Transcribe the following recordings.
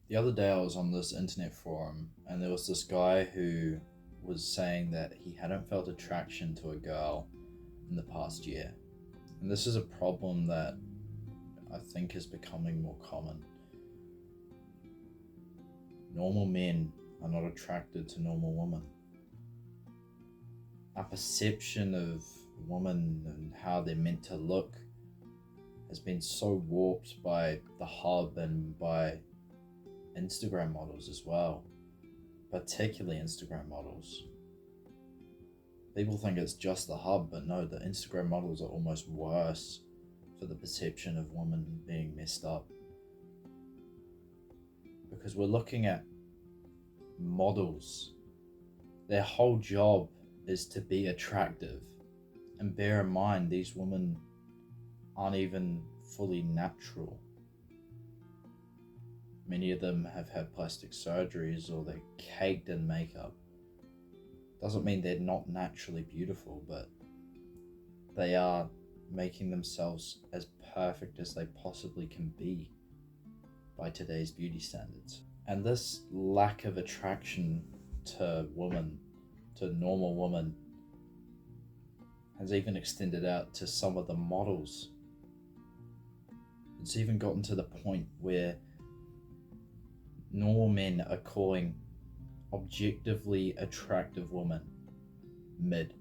The other day I was on this internet forum and there was this guy who was saying that he hadn't felt attraction to a girl in the past year. And this is a problem that I think is becoming more common. Normal men are not attracted to normal women. Our perception of women and how they're meant to look has been so warped by the hub and by Instagram models as well, particularly Instagram models. People think it's just the hub, but no, the Instagram models are almost worse for the perception of women being messed up. Because we're looking at models. Their whole job is to be attractive. And bear in mind, these women aren't even fully natural. Many of them have had plastic surgeries or they're caked in makeup. Doesn't mean they're not naturally beautiful, but they are making themselves as perfect as they possibly can be by today's beauty standards. And this lack of attraction to women, to normal women, has even extended out to some of the models. It's even gotten to the point where normal men are calling objectively attractive women mid.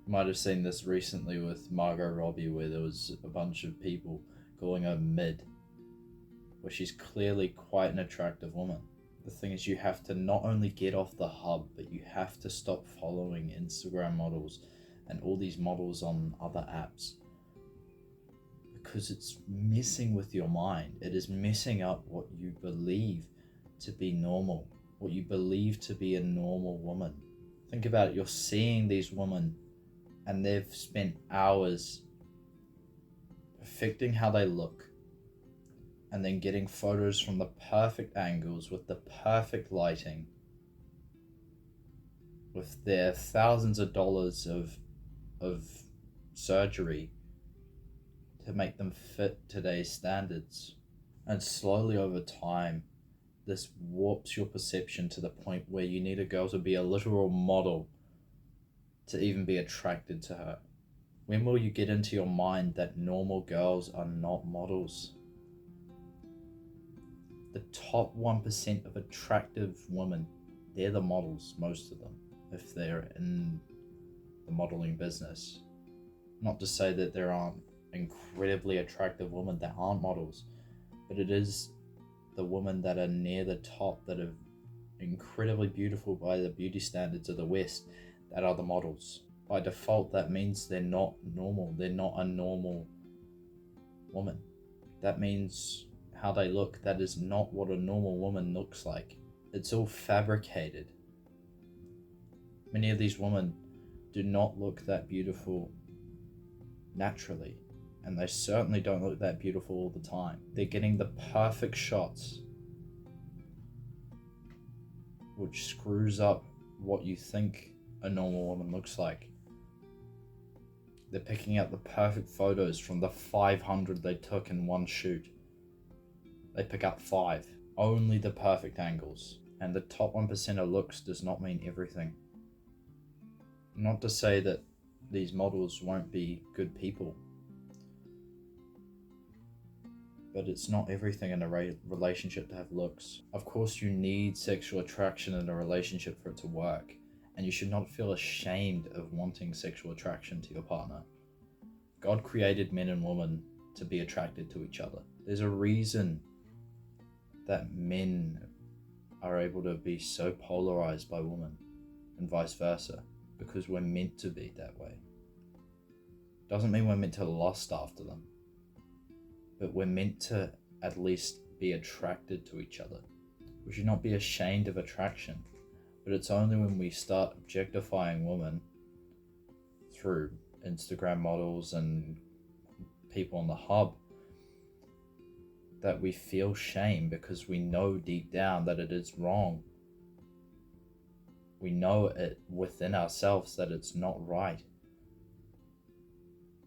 You might have seen this recently with Margot Robbie, where there was a bunch of people calling her mid, where she's clearly quite an attractive woman. The thing is, you have to not only get off the hub, but you have to stop following Instagram models and all these models on other apps, because it's messing with your mind. It is messing up what you believe to be normal, what you believe to be a normal woman. Think about it, you're seeing these women and they've spent hours perfecting how they look and then getting photos from the perfect angles with the perfect lighting, with their thousands of dollars of surgery to make them fit today's standards. And slowly over time, this warps your perception to the point where you need a girl to be a literal model to even be attracted to her. When will you get into your mind that normal girls are not models? The top 1% of attractive women, they're the models, most of them, if they're in the modeling business. Not to say that there aren't incredibly attractive women that aren't models, but it is the women that are near the top, that are incredibly beautiful by the beauty standards of the West, that are the models. By default, that means they're not normal. They're not a normal woman. That means how they look. That is not what a normal woman looks like. It's all fabricated. Many of these women do not look that beautiful naturally, and they certainly don't look that beautiful all the time. They're getting the perfect shots, which screws up what you think a normal woman looks like. They're picking out the perfect photos from the 500 they took in one shoot. They pick up 5, only the perfect angles. And the top 1% of looks does not mean everything. Not to say that these models won't be good people, but it's not everything in a relationship to have looks. Of course, you need sexual attraction in a relationship for it to work, and you should not feel ashamed of wanting sexual attraction to your partner. God created men and women to be attracted to each other. There's a reason that men are able to be so polarized by women and vice versa, because we're meant to be that way. Doesn't mean we're meant to lust after them, but we're meant to at least be attracted to each other. We should not be ashamed of attraction, but it's only when we start objectifying women through Instagram models and people on the hub that we feel shame, because we know deep down that it is wrong. We know it within ourselves that it's not right,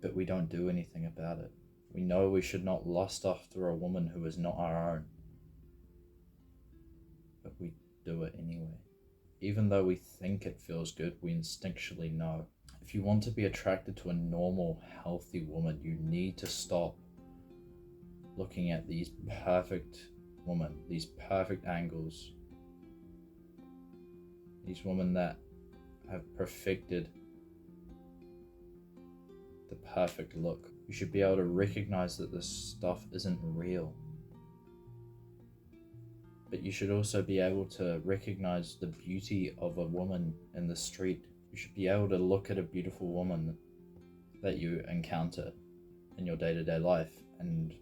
but we don't do anything about it. We know we should not lust after a woman who is not our own. but we do it anyway. Even though we think it feels good, we instinctually know. If you want to be attracted to a normal, healthy woman, you need to stop looking at these perfect women, these perfect angles, these women that have perfected the perfect look. You should be able to recognize that this stuff isn't real. But you should also be able to recognize the beauty of a woman in the street. You should be able to look at a beautiful woman that you encounter in your day-to-day life and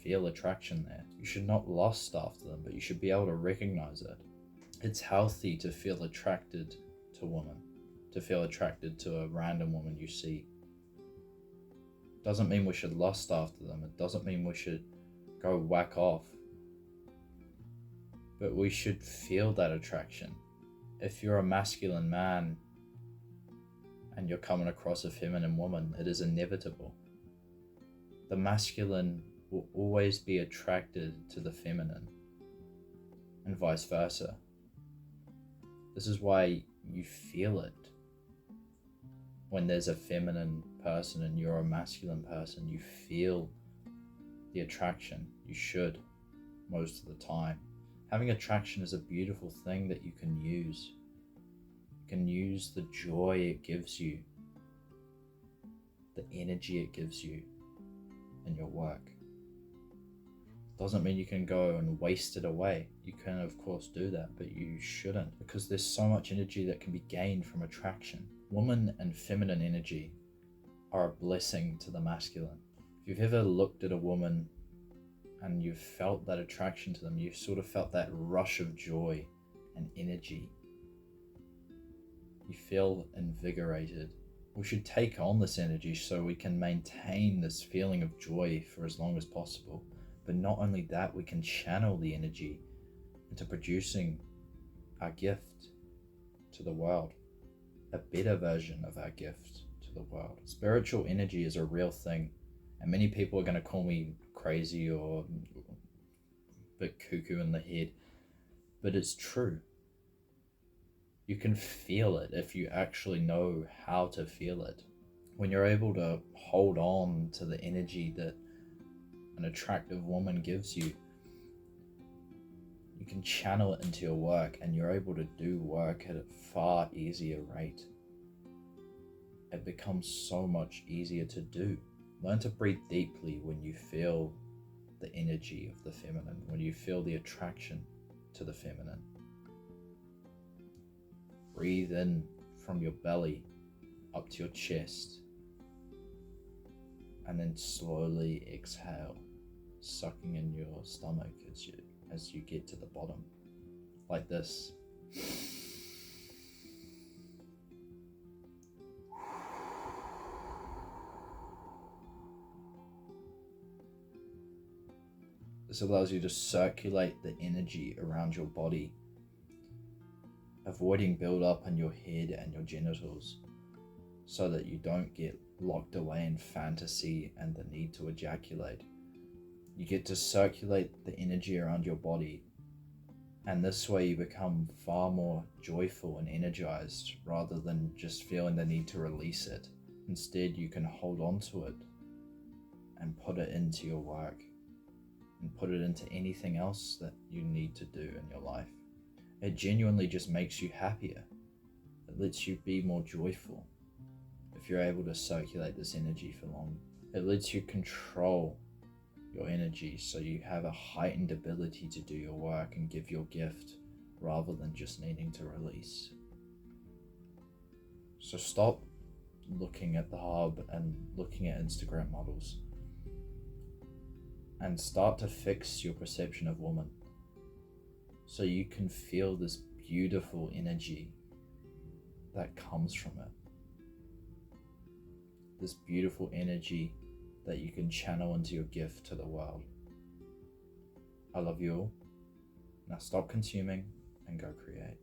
feel attraction there. You should not lust after them, but you should be able to recognize it. It's healthy to feel attracted to women, to feel attracted to a random woman you see. Doesn't mean we should lust after them. It doesn't mean we should go whack off. But we should feel that attraction. If you're a masculine man and you're coming across a feminine woman, it is inevitable. The masculine will always be attracted to the feminine, and vice versa. This is why you feel it. When there's a feminine person and you're a masculine person, you feel the attraction. You should, most of the time. Having attraction is a beautiful thing that you can use. You can use the joy it gives you, the energy it gives you in your work. Doesn't mean you can go and waste it away. You can of course do that, but you shouldn't, because there's so much energy that can be gained from attraction. Woman and feminine energy are a blessing to the masculine. If you've ever looked at a woman and you've felt that attraction to them, you've sort of felt that rush of joy and energy. You feel invigorated. We should take on this energy so we can maintain this feeling of joy for as long as possible. But not only that, we can channel the energy into producing our gift to the world, a better version of our gift to the world. Spiritual energy is a real thing, and many people are going to call me crazy or a bit cuckoo in the head, but it's true. You can feel it if you actually know how to feel it. When you're able to hold on to the energy that an attractive woman gives you, you can channel it into your work, and you're able to do work at a far easier rate. It becomes so much easier to do. Learn to breathe deeply when you feel the energy of the feminine, when you feel the attraction to the feminine. Breathe in from your belly up to your chest, and then slowly exhale, sucking in your stomach as you get to the bottom, like this. This allows you to circulate the energy around your body, avoiding build-up in your head and your genitals, so that you don't get locked away in fantasy and the need to ejaculate. You get to circulate the energy around your body, and this way you become far more joyful and energized rather than just feeling the need to release it. Instead, you can hold on to it and put it into your work and put it into anything else that you need to do in your life. It genuinely just makes you happier. It lets you be more joyful if you're able to circulate this energy for long. It lets you control your energy so you have a heightened ability to do your work and give your gift rather than just needing to release. So stop looking at the hub and looking at Instagram models, and start to fix your perception of woman so you can feel this beautiful energy that comes from it. This beautiful energy that you can channel into your gift to the world. I love you all. Now stop consuming and go create.